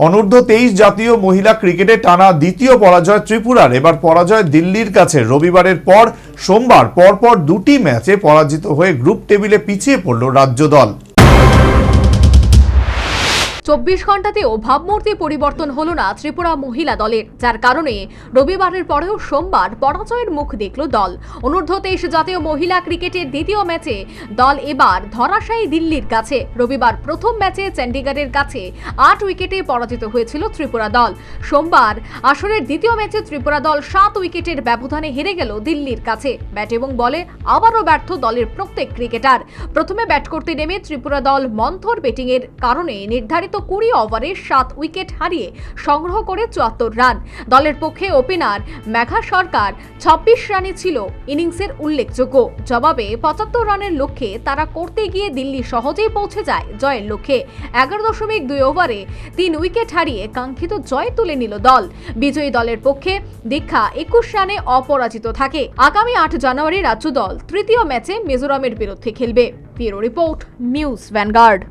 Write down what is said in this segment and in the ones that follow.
অনূর্ধ্ব-23 জাতীয় মহিলা ক্রিকেটে টানা দ্বিতীয় পরাজয় ত্রিপুরার। এবার পরাজয় দিল্লির কাছে। রবিবারের পর সোমবার পরপর দুটি ম্যাচে পরাজিত হয়ে গ্রুপ টেবিলে পিছিয়ে পড়ল রাজ্য দল। 24 ঘন্টাতেও ভাবমূর্তি পরিবর্তন হলো না ত্রিপুরা মহিলা দলের, যার কারণে রবিবারের পরেও সোমবার পরাজয়ের মুখ দেখল দল। অনূর্ধ্ব-23 জাতীয় মহিলা ক্রিকেটের দ্বিতীয় ম্যাচে দল এবার ধরাশায়ী দিল্লির কাছে। রবিবার প্রথম ম্যাচে চণ্ডীগড়ের কাছে 8 উইকেটে পরাজিত হয়েছিল ত্রিপুরা দল। সোমবার আসরের দ্বিতীয় ম্যাচে ত্রিপুরা দল 7 উইকেটের ব্যবধানে হেরে গেল দিল্লির কাছে। ব্যাট এবং বলে আবারও ব্যর্থ দলের প্রত্যেক ক্রিকেটার। প্রথমে ব্যাট করতে নেমে ত্রিপুরা দল মন্থর ব্যাটিংয়ের কারণে নির্ধারিত 20 ওভারে 7 উইকেট হারিয়ে সংগ্রহ করে 74 রান। দলের পক্ষে ওপেনার মেঘা সরকার 26 রানে ছিল ইনিংসের উল্লেখযোগ্য। জবাবে 75 রানের লক্ষ্যে তারা করতে গিয়ে দিল্লি সহজেই পৌঁছে যায় জয়ের লক্ষ্যে। 11.2 ওভারে 3 উইকেট হারিয়ে কাঙ্ক্ষিত জয় তুলে নিল দল। বিজয়ী দলের পক্ষে দীক্ষা 21 রানে অপরাজিত থাকে। আগামী 8 জানুয়ারি রাজ্য দল তৃতীয় ম্যাচে মিজোরামের বিরুদ্ধে খেলবে। Bureau report, news vanguard.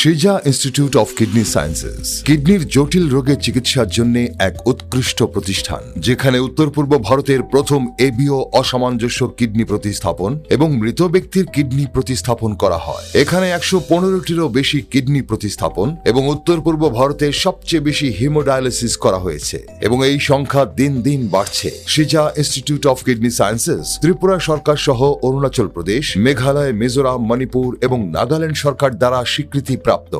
Shija Institute of Kidney Sciences কিডনির জটিল রোগের চিকিৎসার জন্য এক উৎকৃষ্ট প্রতিষ্ঠান, যেখানে উত্তর পূর্ব ভারতের প্রথম এবিও অসামঞ্জস্য কিডনি প্রতিস্থাপন এবং মৃত ব্যক্তির কিডনি প্রতিস্থাপন করা হয়। এখানে 115টিরও বেশি কিডনি প্রতিস্থাপন এবং উত্তর পূর্ব ভারতে সবচেয়ে বেশি হিমোডায়ালিসিস করা হয়েছে এবং এই সংখ্যা দিন দিন বাড়ছে। Shija Institute of Kidney Sciences Tripura সরকার সহ অরুণাচল প্রদেশ, মেঘালয়, মিজোরাম, মণিপুর এবং নাগাল্যান্ড সরকার দ্বারা স্বীকৃতি প্রাপ্ত।